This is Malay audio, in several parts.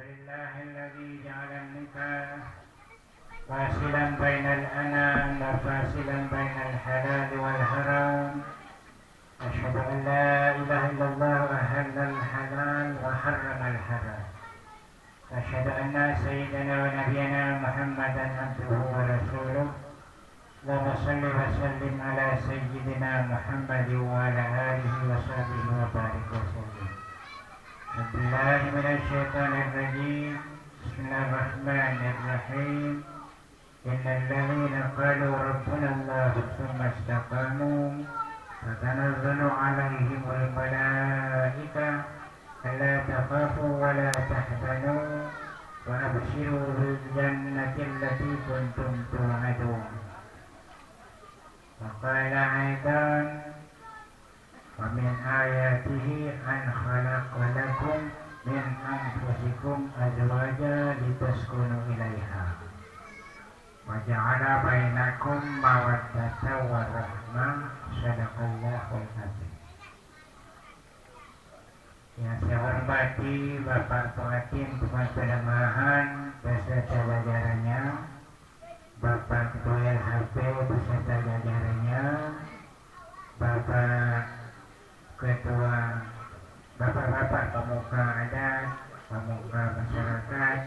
لله الذي جعل النكاح فاصلا بين الأنام وفاصلا بين الحلال والحرام. أشهد أن لا إله إلا الله أحل الحلال وحرم الحرام. أشهد أن سيدنا ونبينا محمدا عبده ورسوله. اللهم صل وسلم على سيدنا محمد وعلى آله وصحبه وبارك وسلم. أعوذ بالله من الشيطان الرجيم. بسم الله الرحمن الرحيم. إن الذين قالوا ربنا الله ثم استقاموا فتنزل عليهم الملائكة ألا تخافوا ولا تحزنوا وأبشروا بالجنة التي كنتم توعدون. وقال أيضا ومن آياته أن خلق لكم من أنفسكم أزواجا لتسكنوا إليها وجعل بينكم مودة ورحمة. Sadaqallahul azim. Yang saya hormati Bapak Pengakim Tuan Penamahan beserta jajarannya, Bapak Ketua LHP beserta jajarannya, Bapak Ketua, Bapak-bapak pemuka adat, pemuka masyarakat,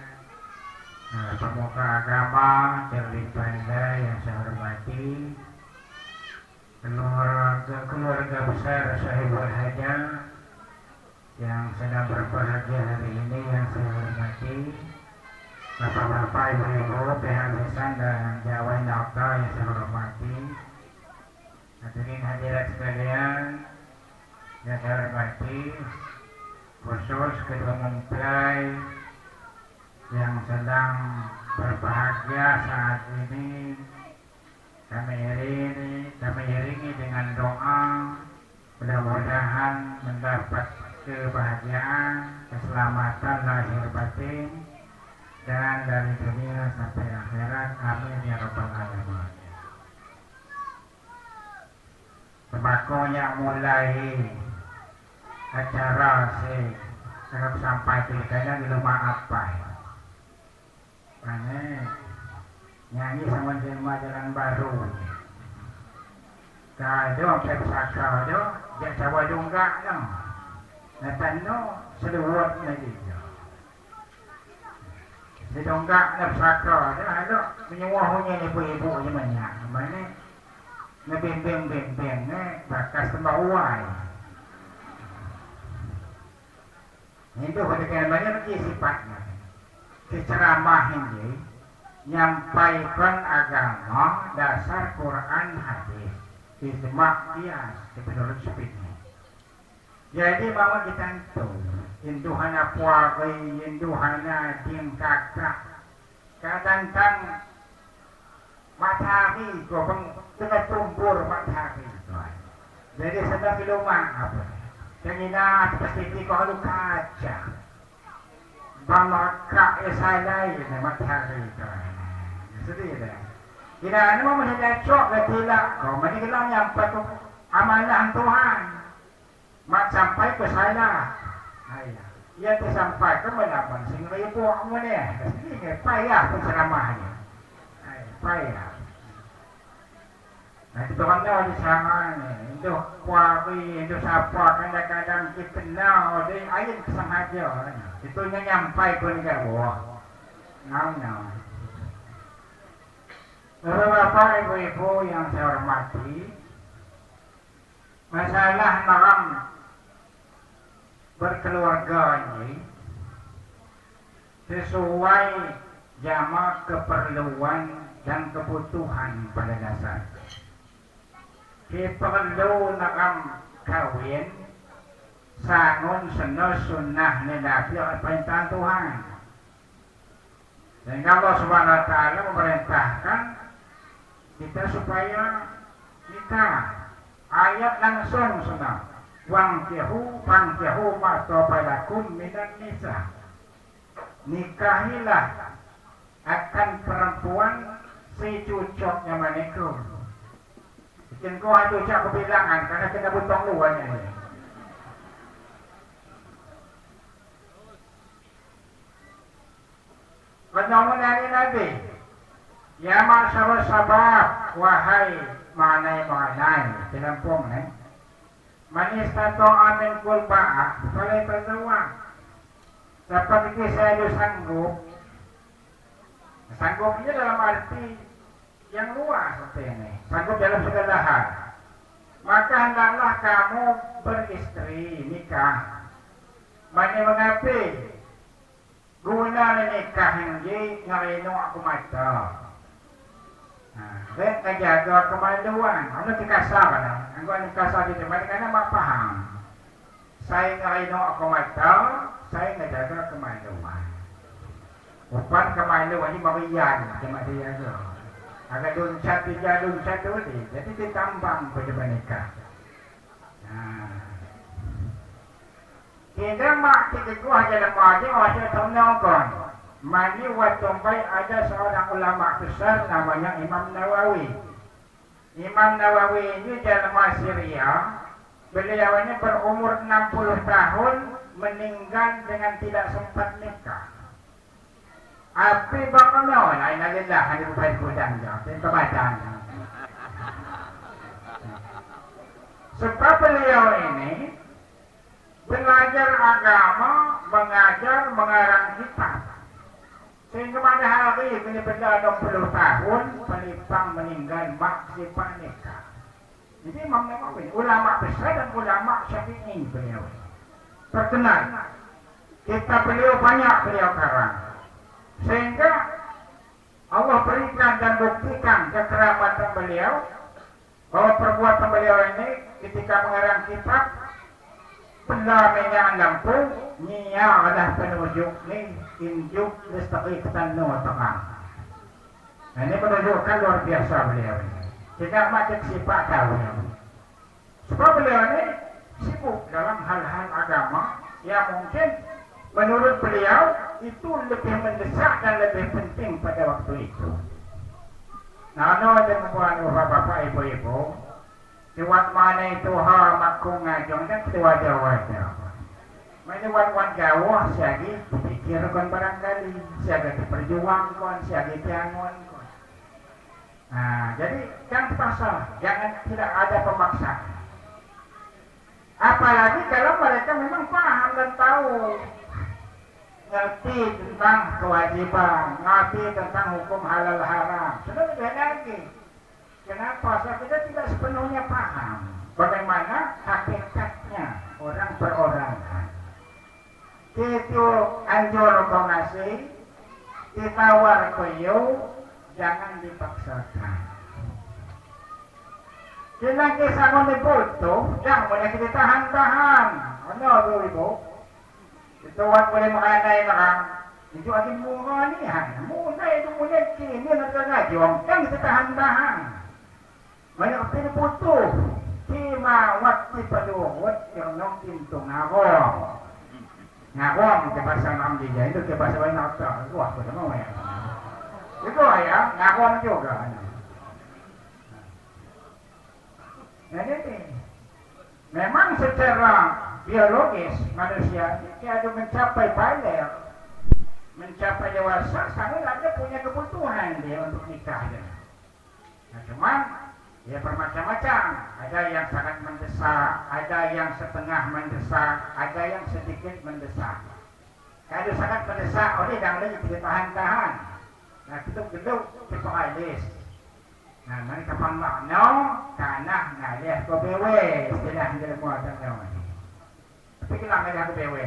pemuka agama, terlebih pandai yang saya hormati, keluarga besar Sahibul Hajah yang sedang berbahagia hari ini yang saya hormati, bapak-bapak, ibu-ibu, pihak lisan dan jawai dokter yang saya hormati, hadirin hadirat sekalian yang saya hormati, khusus ketua mempelai yang sedang berbahagia saat ini. Kami iringi dengan doa mudah-mudahan mendapat kebahagiaan, keselamatan lahir batin dan dari dunia sampai akhirat. Amin ya rabbal alamin. Sebakonya mulai acara harap sampai pilkada di rumah apa? Mana? Nyanyi sama jelma jalan baru. Kado saya bersaka do, dia cawa dunggak dong. Natano seduat lagi. Sedonggak nak bersaka dah ada menyuahunya ibu-ibu ni banyak. Mana? Ngebeng-beng bakas tembawai. Itu ketika banyak lagi sifatnya. Ceramah ini nyampaikan agama dasar Quran hadis ijma' qiyas menurut sepini. Jadi bahwa kita itu induhana puagai, induhana dim kakak kadang-kadang matahari gobeng kena tumbur matahari. Jadi sedang di rumah apa? Kena pasti kau lu kaca. Bangka esalai matahari itu. Sedih dah. Tidak ada mau menyacok ketidak. Kau mesti kita nyampai ke amanah Tuhan. Mak sampai ke saya. Ayah. Ia tersampai ke mana? Sehingga ibu kamu ni. Ini payah penceramahnya. Payah. Nah, itu kan dah di sana ni. Itu kuari, itu siapa kadang-kadang kita kenal dia ayat kesengaja. Itu nyampai pun ke bawah. Ngau. Bapak ibu-ibu yang saya hormati, masalah dalam berkeluarga ini sesuai jamak keperluan dan kebutuhan pada dasar. Kita perlu dalam kawin sangun sunnah Nabi perintah Tuhan. Dan Allah Subhanahu Wa Taala memerintahkan kita supaya nikah. Ayat langsung sunnah. Wangkihu ma tobalakum minan nisa. Nikahilah akan perempuan secucuknya manikum. Bikin kau ada ucap kebilangan karena kena butong luarnya ni. Penyomongan Nabi, ya masyarul sabab, wahai manai, tinampung manis tato amin kulba'ah, kalay pernawang. Seperti saya itu sanggup ini dalam arti yang luas seperti ini, sanggup dalam segala hal. Maka hendaklah kamu beristri, nikah. Mani mengapi guna nikah hindi ngarino ako mata. Then kajaga kemaluan. Ano tikasa ka na? Ang ano tikasa dito, mali ka na mapaham. Saya ngarino ako mata, saya ngajaga kemaluan. Upan kemaluan ini mawiyan, cuma dia tu. Agak luncat tiga luncat tu ni, jadi ditambang pada nikah. Kita mak kita gua dalam wajib wajib tahu nongkon. Mani watumpai ada seorang ulama besar namanya Imam Nawawi. Imam Nawawi ini dalam Syria, beliau ini berumur 60 tahun meninggal dengan tidak sempat nikah. Api bakal naon, ay nalillah, hadir baik kudang jauh, itu kebacaan. Sebab beliau ini belajar agama, mengajar, mengarang kitab. Sehingga pada hari ini benda 60 tahun, pelipang meninggal maksimal nikah. Jadi Imam Nawawi, ulama besar dan ulama Syafi'i beliau. Terkenal. Kitab beliau banyak beliau karang. Sehingga Allah berikan dan buktikan kekeramasan beliau bahwa perbuatan beliau ini ketika mengarang kitab Penlamanya lampu niya adalah penunjuk ni injuk listaki ketanu tengah. Nah, ini menunjukkan luar biasa beliau ini. Tidak macam sifat tahu. Sebab beliau ini sibuk dalam hal-hal agama yang mungkin menurut beliau itu lebih mendesak dan lebih penting pada waktu itu. Nah, dengan bapak-bapak, ibu-ibu, lewat mana itu ha makung ngajong dan ketua Jawa. Mana wan Jawa siagi dipikirkan barangkali, siagi diperjuangkan, siagi diangon. Nah, jadi jangan pasal, jangan tidak ada pemaksaan. Apalagi kalau mereka memang paham dan tahu, ngerti tentang kewajiban, ngerti tentang hukum halal haram. Sudah lebih lagi. Kenapa? Saya kita tidak sepenuhnya paham bagaimana hakikatnya orang perorangan. Itu anjur kau ngasih, ditawar koyo, jangan dipaksakan. Kena kisah kau dibutuh, jangan boleh kita tahan-tahan. Ano ibu? Itu boleh makanay orang. Itu lagi murah ni, murah itu boleh kini nak ngajong, jangan kita tahan-tahan. Banyak pilih putuh, kima waktu peluhut yang nong pintu ngawong. Ngawong ke bahasa Namdia itu ke bahasa Wanata. Wah, sudah mau ya. Itu ya, ngawong juga. Nah ini, memang secara biologis manusia itu mencapai balik, mencapai dewasa, sangat ada punya kebutuhan dia untuk nikah. Nah cuman ya bermacam-macam, ada yang sangat mendesak, ada yang setengah mendesak, ada yang sedikit mendesak. Kalau sangat mendesak, oleh yang lain tidak tahan-tahan. Nah kita gedung kita alis. Nah mereka makna tanah ngalih ke bewe, istilah dia muatan nama. Tapi kita ngalih ke bewe.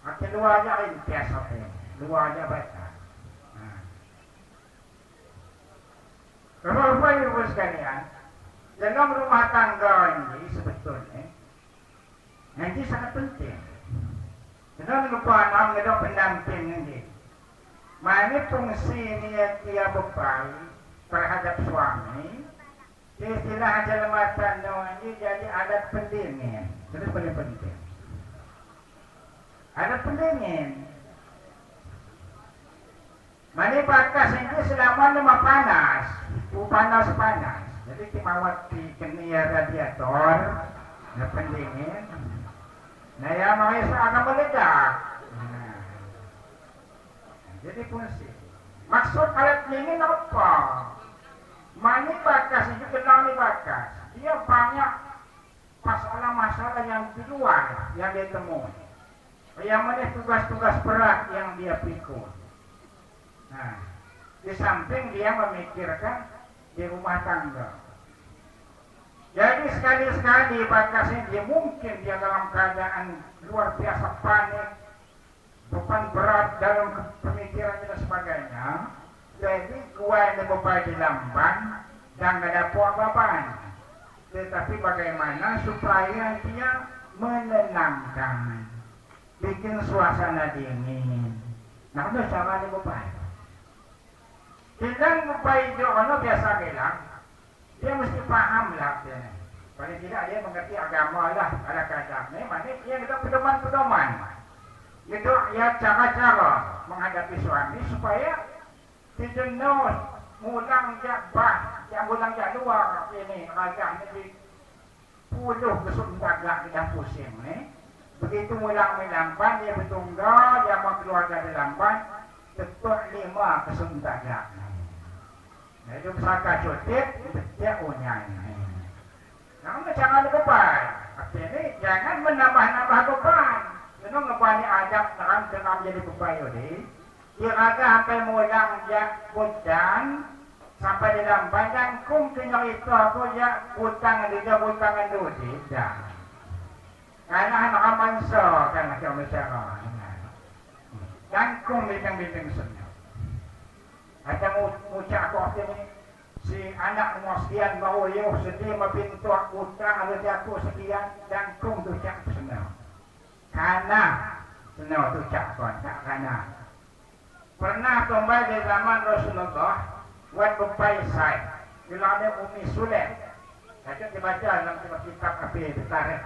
Arti luarnya ini biasa, luarnya baca. Bapak Ibu sekalian, dalam rumah tangga ini sebetulnya nanti sangat penting. Dalam rumah tangga ada pendamping ini. Mana fungsi dia beban terhadap suami? Istilah dalam tanda ini jadi alat pendingin. Itu paling penting. Alat pendingin. Mana bakas ini selama lama panas. Panas. Jadi kimawat di kenia radiator, na pendingin. Nah yang mau akan meledak. Jadi fungsi. Maksud alat ini apa? Mani bakas itu kenal ni bakas. Dia banyak masalah-masalah yang di luar yang dia temui. Yang mana tugas-tugas berat yang dia pikul. Nah, di samping dia memikirkan di rumah tangga. Jadi sekali-sekali bakasnya dia mungkin dia dalam keadaan luar biasa panik, beban berat dalam pemikiran dan sebagainya. Jadi gua ini beban di lamban dan gak ada apa-apaan. Tetapi bagaimana supaya dia menenangkan, bikin suasana dingin. Nah, itu cara dia beban. Bilang beban itu kalau biasa bilang, dia mesti paham lah dia. Paling tidak dia mengerti agama lah ada kadang-kadang. Mana dia ada pedoman-pedoman. Itu ya cara-cara menghadapi suami supaya tidak mulang jabah, yang mulang luar ini agak ini puluh kesundak tidak pusing ni. Begitu mulang melamban dia bertunggal, dia mau keluarga di lamban, tetuk 5 kesundak. Nah, itu misalkan cutit, dia unyan. Namun jangan beban. Artinya jangan menambah-nambah beban. Senang beban ni adab dalam jadi beban ini. Kira-kira sampai mulang dia hutang sampai di dalam bandang kum kena itu aku ya hutang dia hutang itu tidak. Karena anak amanso kan kami cakap. Dan kum bimbing-bimbing sunnah. Ada mucak aku ini si anak mau sekian bawa yo sedih mapintu hutang ada jatuh sekian dan kum tu cak sunnah. Karena sunnah tu cak tuan tak karena. Pernah kembali di zaman Rasulullah buat berpaisai. Bila ada Umi Sulaim. Saya dibaca dalam kitab api tarikh.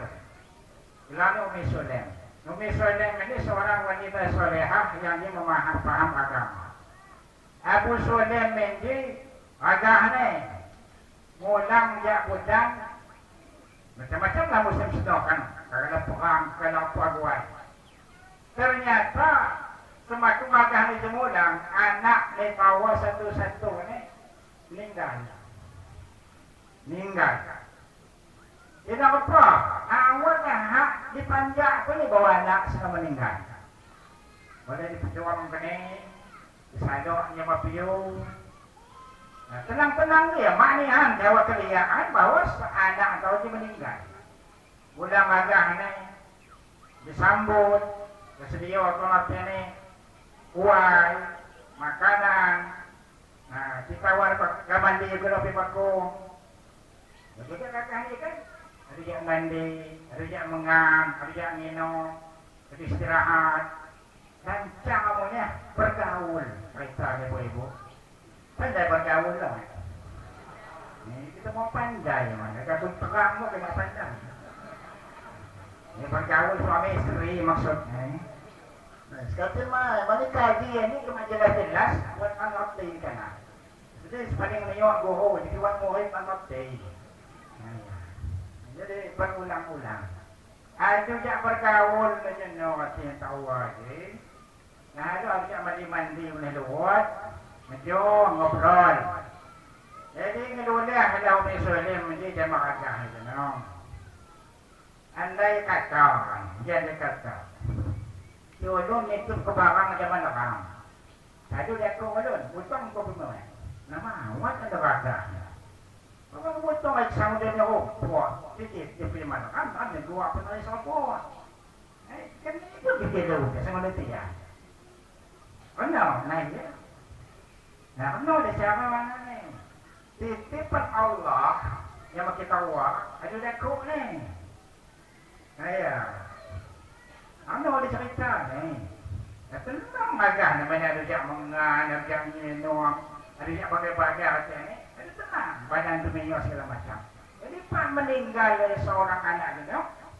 Bila ada Umi Sulaim. Umi Sulaim ini seorang wanita solehah yang dia paham agama. Abu Sulaim ini agaknya mulang dia budang macam-macam lah Muslim sedokan. Kalau perang, kalau paguai. Ternyata semakin agak ni jemulang, anak ni bawa satu-satu ni meninggal. Dia nak apa? Awal hak dipanjak pun ni bawa anak sudah meninggal. Boleh diperjuang begini, disadoknya mapiu. Nah, tenang-tenang dia, maknihan jawab keliaan bahawa anak atau dia meninggal. Bulan agak ni disambut, bersedia waktu ni. Kuai, makanan, nah, kita war mandi kalau pergi bakung. Begitu kakak ni kan, ada yang mandi, ada yang mengan, ada yang minum, ada istirahat, dan caranya bergaul. Kita ibu-ibu, pandai bergaul lah. Ni kita mau pandai mana? Kalau terang mau kena pandai. Ni bergaul suami isteri maksudnya. Sekarang mana kaji ini cuma jelas-jelas buat anak day kan. Jadi paling niat goho, jadi buat muhib anak day. Jadi berulang-ulang. Ada jak bergaul macam no yang tahu aja. Nah ada jak mandi-mandi meneluat, menjong ngobrol. Jadi ngelulah kalau misalnya menjadi jamaah agak itu no. Andai kata, jadi kata. Ulun itu ke barang zaman orang. Tadi dia ke ulun, utang ke bimau. Nama awak ada rasa. Kalau utang lagi sama dia puak, sedikit dia pilih mana kan? Ada dua penulis apa? Kan itu kita dulu, sama dia. Benar, naik ya. Nah, benar dia cara mana ni? Titipan Allah yang kita buat, ada dia kau ni. Ayah. Anda boleh cerita ni. Tenang agak namanya ada yang mengan, ada yang minum, ada yang bagai-bagai macam ni. Ada tenang. Badan tu minyak segala macam. Jadi pak meninggal dari seorang anak ni,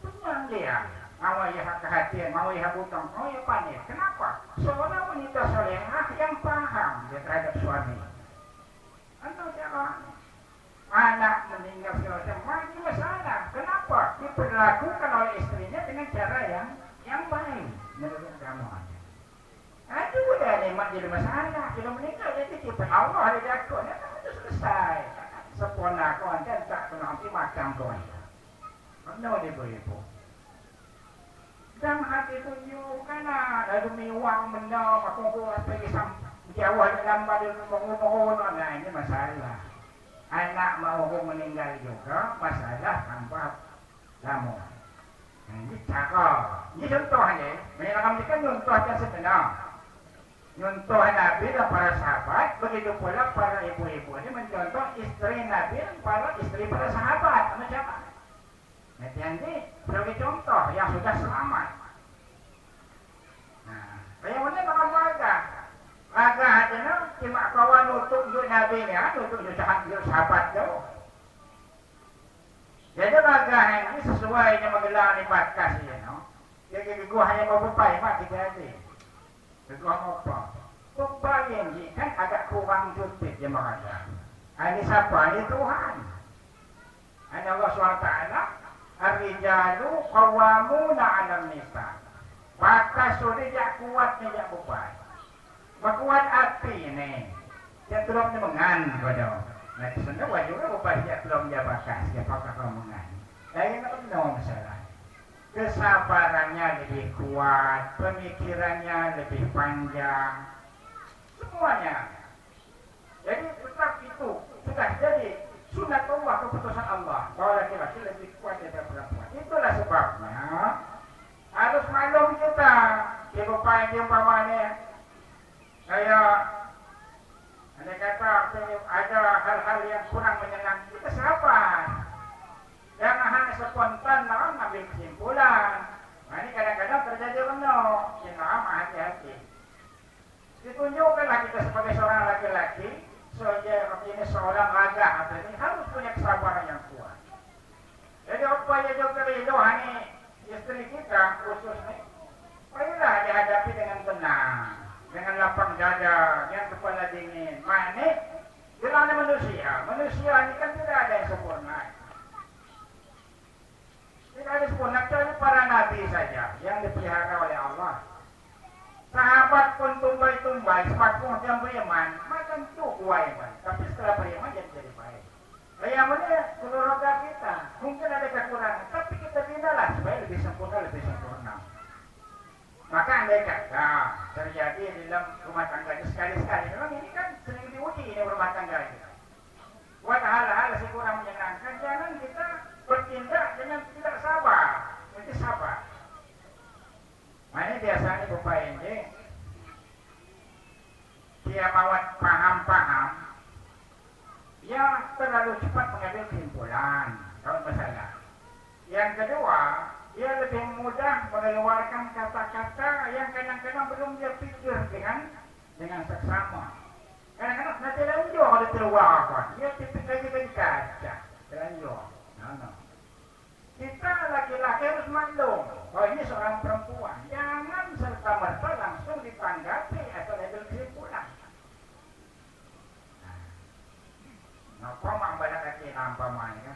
tenang dia. Mau ia kehatian, mau ia hutang, mau ia panik. Kenapa? Seorang wanita solehah yang paham dia terhadap suami. Anda cara anak meninggal segala macam, masih masalah. Kenapa? Diperlakukan oleh istrinya dengan cara yang baik menurut agama. Ada juga nikmat jadi berlaku ni itu selesai. Sepona kau kan tak nanti macam kau. Mana dia beribu? Dan hati tunjuk kana lalu miwang benda aku pergi jauh dalam badan bangun-bangun nah ini masalah. Anak mau meninggal juga masalah tanpa lamu. Ini cara. Ini contohnya. Mereka kan contohnya sebenar. Contoh Nabi dan para sahabat. Begitu pula para ibu-ibu ini mencontoh istri Nabi dan para istri para sahabat. Sama siapa? Nanti ini sebagai contoh yang sudah selamat. Nah, kayak mana bakal warga? Warga hatinya cuma kawan nutup yuk Nabi ni, nutup yuk sahabat jauh. Jadi warga ini sesuai dengan menggelar ni bakas ni, no. Jadi gua hanya mau berpai mak kita ada. Gua mau apa? Berpai ni kan agak kurang cuti dia merasa. Ini siapa? Ini Tuhan. Ini Allah SWT. Ar-rijalu qawwamuna 'alan nisa. Batas sudah jak kuat ni jak berpai. Berkuat api ni. Dia terus ni mengan bodoh. Nah, sebenarnya juga berpai jak belum dia bakas dia pakai mengan. Lain no masalah. Kesabarannya lebih kuat, pemikirannya lebih panjang. Semuanya. Jadi tetap itu sudah jadi sunatullah, keputusan Allah bahwa laki-laki lebih kuat daripada perempuan. Itulah sebabnya harus maklum kita. Dia berpain dia umpamanya kayak ada kata ada hal-hal yang kurang menyenangkan, kita sabar. Jangan hanya spontan nak ambil kesimpulan. Nah, ini kadang-kadang terjadi benar. Jangan hati-hati. Ditunjukkanlah kita sebagai seorang laki-laki. Ini seorang raga atau ini harus punya kesabaran yang kuat. Jadi upaya juga itu hanya istri kita khusus ini, marilah dihadapi dengan tenang, dengan lapang dada, yang kepala dingin. Ini jalan manusia. Manusia ini kan tidak ada yang sempurna. Tidak ada sempurna kecuali para nabi saja yang dipelihara oleh Allah. Sahabat pun tumbai-tumbai, semakin yang beriman, macam tu iman. Tapi setelah beriman jadi baik. Yang mana keluarga kita mungkin ada kekurangan, tapi kita binalah supaya lebih sempurna. Maka andai kata terjadi dalam rumah tangga itu sekali-sekali, memang ini kan sering diuji ini rumah tangga kita. Buat hal-hal yang kurang menyenangkan, jangan kita bertindak dengan tidak sabar, mesti sabar. Ini biasanya Bapak ini dia mawat paham-paham yang terlalu cepat mengambil kesimpulan kalau masalah. Yang kedua, dia lebih mudah mengeluarkan kata-kata yang kadang-kadang belum dia pikir dengan seksama. Kadang-kadang nanti lanjut kalau keluar apa, dia tipik lagi kaca, lanjut. Kita laki-laki harus maklum bahwa ini seorang perempuan. Jangan serta-merta langsung ditanggapi atau ambil kesimpulan. Nah, kau mak banyak lagi nampak mana?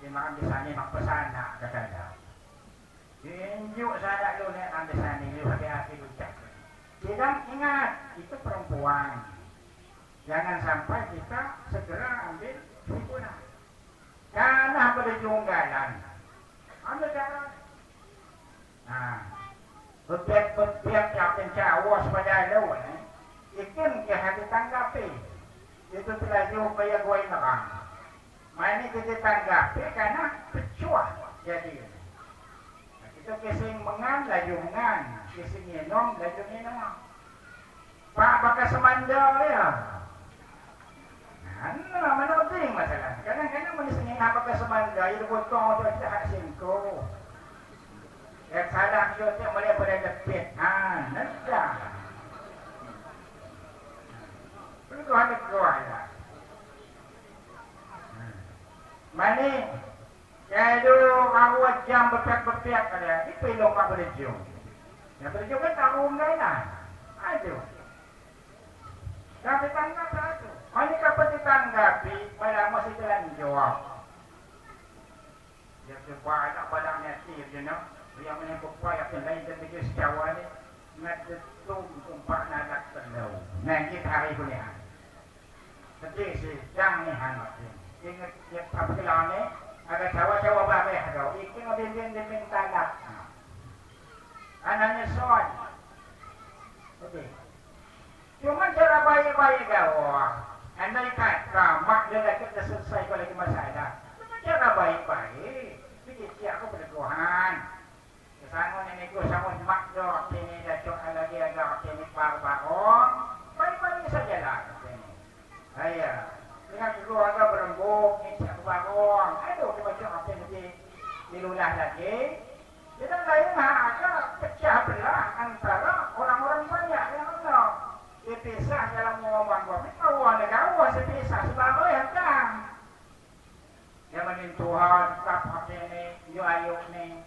Dia makan di sana mak pesana kadang-kadang. Tunjuk saya dulu ni ambil sana ni hati-hati ucap. Tidak ingat itu perempuan. Jangan sampai kita segera ambil kesimpulan. Karena berjunggalan. Ambil cara. Nah, berbiak yang pencawa sepada lawan, ikan ke hati tanggapi. Itu telah upaya gua nerang. Mana kita tanggapi karena pecuah jadi. Nah, kita kising mengan, laju mengan. Kising minum, laju minum. Pak bakal semandang ya. Nah, mana penting masalah. Kadang-kadang manusia apa ke semandang, itu potong tu tidak singko. Yang salah dia boleh pada depit. Nanti. Itu ada keluarga. Mana? Kalau awak jam berpiak-berpiak ada, ini pelong apa berjung. Yang berjung kan tahu lah. Aduh. Tapi tangga satu. Mana kapan ditanggapi, pada masih jalan jawab. Dia cuba ada badangnya sih, you know. Yang menyebut payah yang lain dan begitu sejauh ni, ngadetung tumpak nadak terlalu. Nah, kita hari punya. Jadi si jang ni hangat ni. Ingat apa kelang ni? Ada Jawa-Jawa babe ada. Iking bimbing tanah. Anaknya soal. Okey. Cuma cara baik-baik gawah. Andai kata mak dia dah kita selesai kalau lagi masalah. Cuma cara baik-baik. Fikir siapa pada Tuhan. Kesangon ini ku sangon mak dok sini dah cok lagi ada sini barbarong. Baik-baik sajalah sini. Ayah. Dengan keluarga berembuk ni siapa barbarong. Aduh kita cok apa ni dilulah lagi. Kita lain ada pecah belah antara orang-orang banyak yang Allah. Dipisah dalam ngomong gua. Kawan negara sepisah sebab yang kan. Yang menin Tuhan tetap hati ni, yo ayuk ni.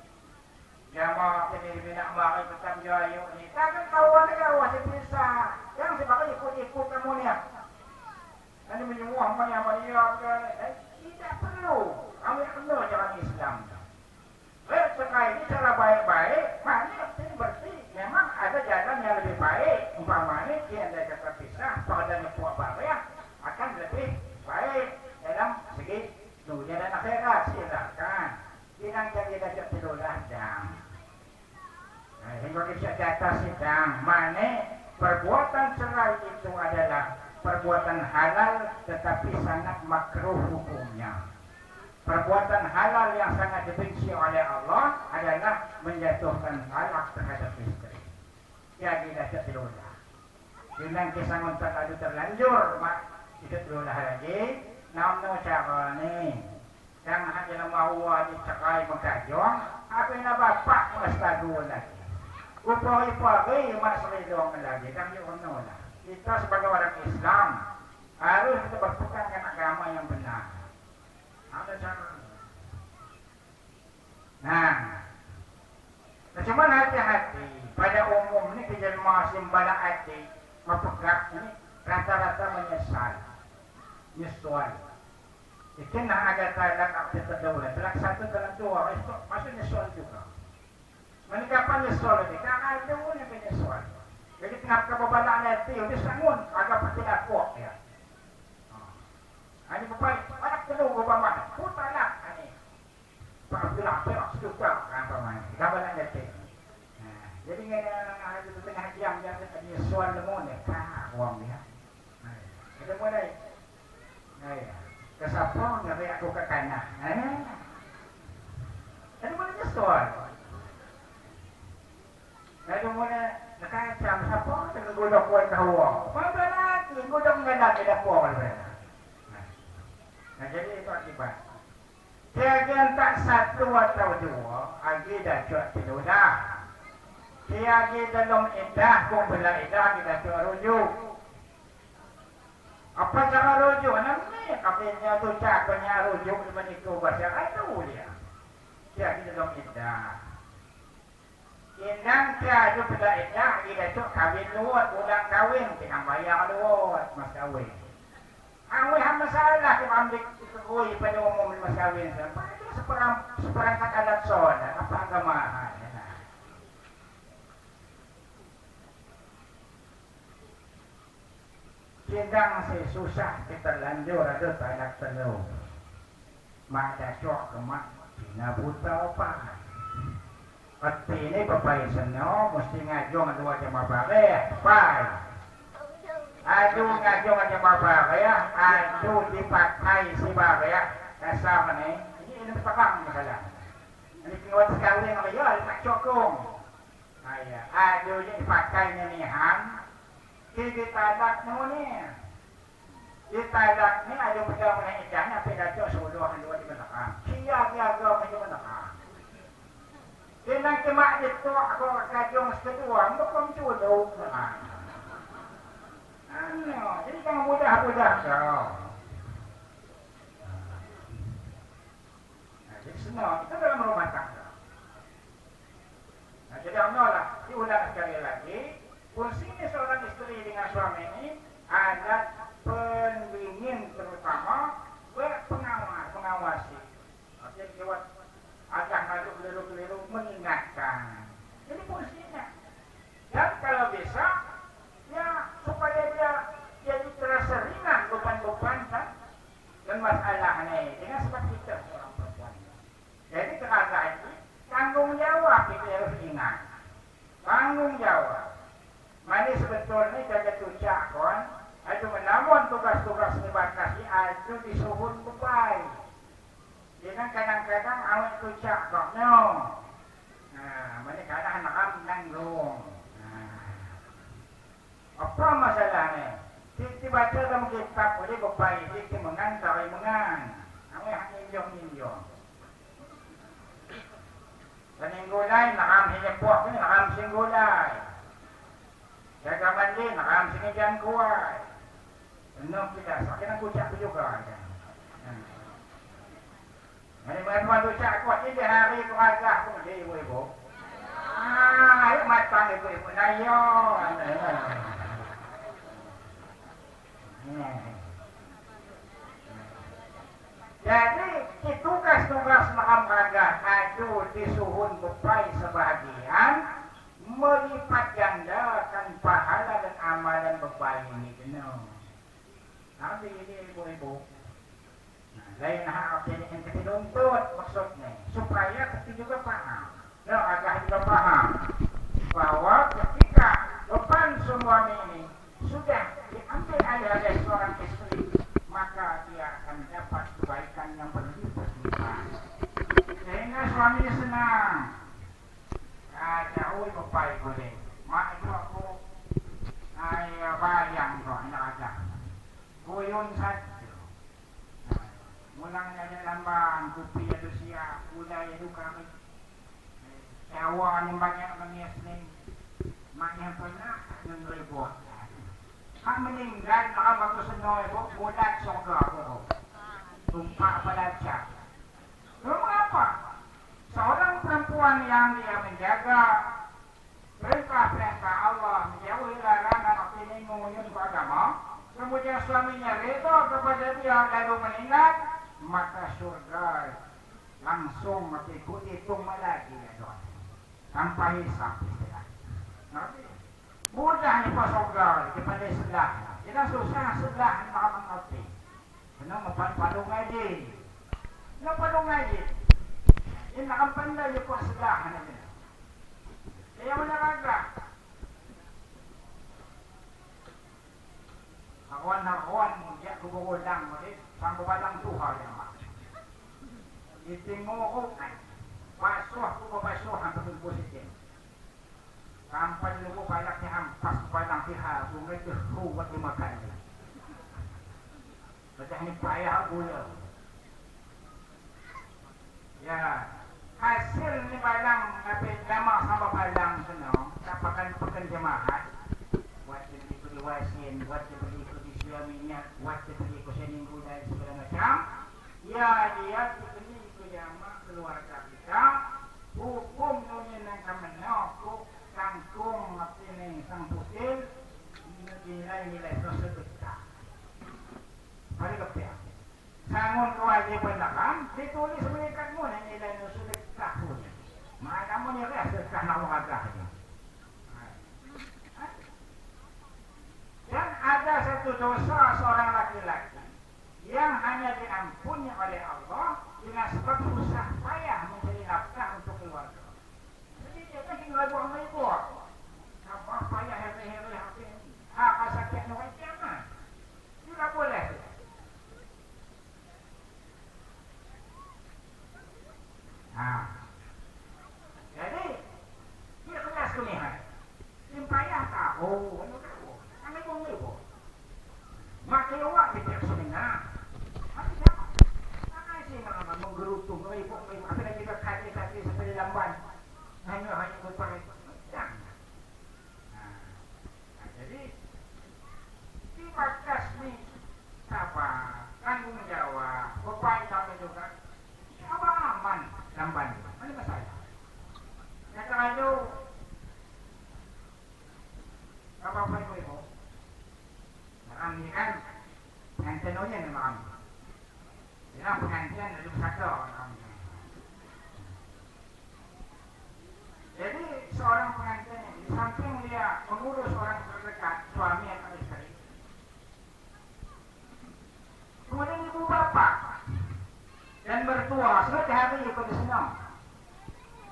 Yang mau sendiri bina mari tetap yo ayuk ni. Takkan kawan negara sepisah. Yang sebab ikut-ikut kamu ni. Ini menyuah banyak-banyak ke. Tidak perlu. Kamu yang kenal jalan Islam. Sekarang ini cara baik-baik, maknanya ini bersih. Memang ada jalan yang lebih baik. Umpamanya dia ada kata pisah, padanya puak barang akan lebih baik dalam segi dunia dan akhirat. Silakan. Bilang jadi dapat tilulah dam. Hingga kita data sidang, mana perbuatan cerai itu adalah perbuatan halal tetapi sangat makruh hukumnya. Perbuatan halal yang sangat dibenci oleh Allah adalah menjatuhkan talak terhadap istri. Jadi dah terlulah. Bilang kisah terlalu terlanjur, mak itu terlulah lagi. Namno cara ni, yang hanya nama Allah dicerai mengkajong, apa yang bapak mengestagu lagi. Upah-upah mak seridong lagi, kami lah. Kita sebagai orang Islam harus kita berpegang dengan agama yang benar. Ada cara. Nah, cuma hati-hati pada umum ni kejelma simbala hati mapegak ini rata-rata menyesal. Ikan nak ada talak aktif terdahulu. Talak satu, talak dua, itu masuk nyesal juga. Menikah nyesal ni, kan ada pun yang menyesal. Jadi tengah kebabalan hati, dia sangun agak bertindak kuat ya. Ini bapak, banyak kedua bapak, putalah ini. Pak bilang perak sejuta apa mana? Gambaran detik. Jadi dengan itu tengah jam dia tadi soal lemon ya, uang dia. Kita mulai. Kesapong ngabe aku ke kanan. Jadi mulai soal. Lalu mulai dekat jam sapong dengan godok kuat tahu. Apa lagi godok ngadak tidak kuat mereka. Nah, jadi itu akibat. Tiagian tak satu atau dua, agi dah cuak tiludah. Tiagi dalam indah, kung bela indah, kita cuak rujuk. Apa cara rujuk? Nanti kapilnya tu cakapnya rujuk menikah bahasa itu dia. Tiagi dalam indah. Inang tiagi bela indah, kita cuak kawin luat, ulang kawin, kita bayar luat, mas kawin. Ang masalah kung ambil ikuy pada umum mas kawin sa itu seperangkat alat soda apa agamahan Sindang si susah kita lanjur ada talak telu mak cocok ke mak pinabuta apa pati ini bapak seno mesti ngajong dua jam apa pai Adu ngajong aja bapak ya, adu dipakai si bapak ya, kasar ni. Ini pegang masalah. Ini penguat sekali yang dia tak cokong. Ayah, adu je dipakai ni ham. Kita talak ni. Kita talak ni adu pegang ni ikan, apa dah cok suluh dua di belakang. Sia dia macam belakang. Kena kemak itu aku ngajong kedua, bukan suluh belakang. Jadi jangan mudah-mudah kau. Jadi senang, kita dalam rumah tangga. Jadi Allah diulang sekali lagi, fungsinya seorang istri dengan suami ini adalah pembimbing terutama mengawasi. Jadi lewat agak keliru-keliru mengingatkan. Jadi fungsinya. Dan kalau bisa ya supaya dia jadi terasa ringan beban-beban perempuan kan? Dan masalah ni dengan sebab kita seorang perempuan. Jadi kerana itu tanggung jawab kita harus ingat. Tanggung jawab. Mana sebetulnya jaga tucak kan? Itu menamun tugas-tugas nibatasi itu disuhun bebai. Jangan kadang-kadang awak tucak kok no. Nah, mana kadang nakam nanggung. Apa masalahnya? Dibaca dalam kitab boleh bebai, dia mengantar, awak hanya minjong. Penenggulai nakam hinyapok ni nakam singgulai. Jaga mandi nakam singijan kuai. Penuh kita sakit nak ucap juga. Mana ucap kuat ni dia hari tu agak pun dia ibu-ibu. Ayo matang ibu-ibu nayo. Jadi tugas-tugas nakam agak itu disuhun bebai sebahagian melipat gandakan pahala dan amalan bebai ini benar. Tapi ini ibu-ibu. Lain hal yang kita tuntut maksudnya supaya kita juga paham. Dan agak juga paham bahwa ketika beban suami ini sudah diambil alih oleh seorang istri, maka dia akan dapat kebaikan yang berlipat-lipat. Sehingga suami senang. Jauh bebai boleh. Mak itu aku bayang kok nak ada. Kuyun saja. Mulangnya ada lamban, kopi ada siap, udai ada kami. Sewa yang banyak mengias ni. Mak yang pernah mengeribut. Hak meninggal dalam waktu senoi bu, mudat surga bu. Tumpah pelacak. Lalu mengapa? Seorang perempuan yang dia menjaga perintah-perintah Allah, menjauhi larangan opini mengunyah agama, kemudian suaminya reda kepada dia lalu meninggal, maka surga langsung ikut hitung lagi tanpa hisap. Mudah ni pas surga kepada sebelah. Tidak susah sebelah nak mengerti. Kena mempadung ngaji. Nak padung ngaji. Ini nak pandai je pas sebelah ni. Dia mana agak. Kawan-kawan dia kubulang ni sampai padang Tuhan yang mak. Ditengok kan. Basuh basuh hampir positif. Sampai lupa balaknya ampas padang pihak bunga tu buat dimakan. Macam ni payah gula. Ya, hasil ni balang tapi lama sama balang senang dapatkan pekerjaan. Buat beli wasin, buat beli suaminya, buat beli kusening dan segala macam. Ya dia beli kejama keluarga kita. Hukum dunia yang menok kangkung ini sang putih nilai-nilai sedekah. Mari kita. Sangun kewajiban nakam ditulis mereka semua nilai sedekah pun. Maka kamu ni sedekah nak agaknya. Dan ada satu dosa seorang laki-laki yang hanya diampuni oleh Allah dengan sebab susah payah mencari nafkah untuk keluarga. Jadi dia kan tinggal buang mereka. Apa payah hari-hari hati hak sakit nak kiamat. Tidak boleh. Jadi dia kelas kuliah. Dia payah tahu. Maka awak fikir sebenarnya. Tapi siapa? Mana sih nak menggerutu, meribuk. Apa lagi kita kaki-kaki seperti lamban. Hanya berpakai. Jadi di batas ni apa? Tanggung jawab. Beban kami juga. Apa aman lamban? Mana masalah? Yang kerana apa-apa ibu-ibu. Ini kan pengantin ni memang. Ia pengantin dari satu. Jadi seorang pengantin di samping dia mengurus orang terdekat, suami atau istri. bapak dan mertua semua hari ikut senang.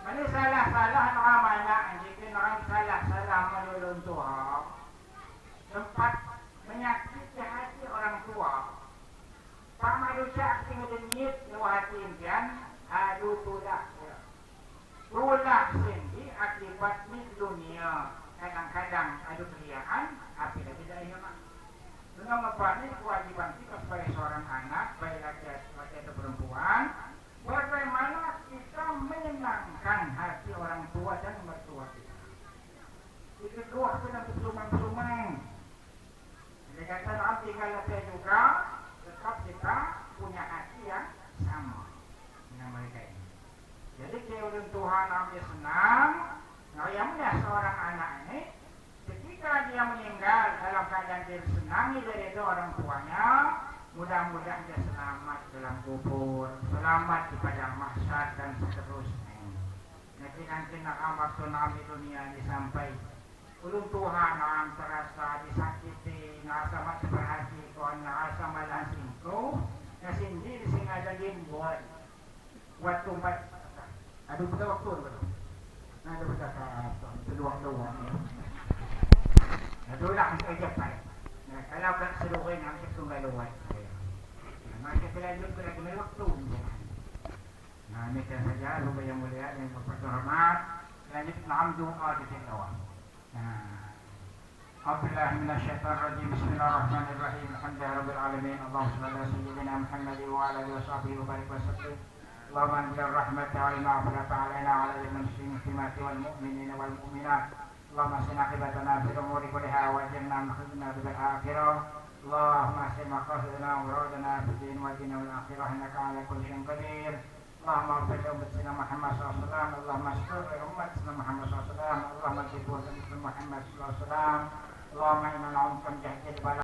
Mana salah-salah nak anak jika orang salah-salah melulun Tuhan sempat menyakiti hati orang tua. Pak manusia tinggal denyit luar hati impian aduh tulak sendiri akibat ni dunia kadang-kadang ada keliaan tapi tidak ada mak. Tentang apa ni kewajiban kita sebagai seorang anak baik laki-laki atau perempuan, bagaimana kita menyenangkan hati orang tua dan mertua kita. Itu dua sedang bersumang-sumang. Jadi kata nanti kalau saya juga tetap kita punya hati yang sama dengan mereka ini. Jadi kemudian Tuhan ambil senang. Nah, yang mudah seorang anak ini ketika dia meninggal dalam keadaan dia disenangi dari itu orang tuanya, mudah-mudahan dia selamat dalam kubur, selamat di padang mahsyar dan seterusnya. Nanti nak waktu Nabi dunia ini sampai ulun Tuhan yang terasa disakiti, nasa mat seperhati kon, nasa malang singko, na sindi disengaja gimbol. Waktu aduh betul waktu betul. Nah, ada betul seluang-luang ya. Aduh lah kita japai. Nah, kalau tak seluruh yang kita tunggal luar. Maka terlanjut ke lagi waktu. Nah, ini saja lupa yang mulia yang berhormat. Lanjut maam doa di bawah. Nah, Alhamdulillah minasyaitonir rajim. Bismillahirrahmanirrahim. Alhamdulillahirabbil alamin. Allahumma shalli ala sayyidina Muhammad wa ala alihi washabihi wa barik wa sallim. اللهم انزل الرحمة والمغفرة علينا وعلى المسلمين والمؤمنين والمؤمنات. اللهم احسن عاقبتنا في الأمور كلها واجرنا من خزي عذاب الآخرة. اللهم احسن مقاصدنا ومرادنا في الدين والدين والآخرة إنك على كل شيء قدير. اللهم اغفر لأمة سيدنا محمد صلى الله عليه وسلم. اللهم اشكر لأمة سيدنا محمد صلى الله عليه وسلم. اللهم اجب وسلم محمد صلى الله عليه وسلم. اللهم إنا نعوذ بك من جهل البلاء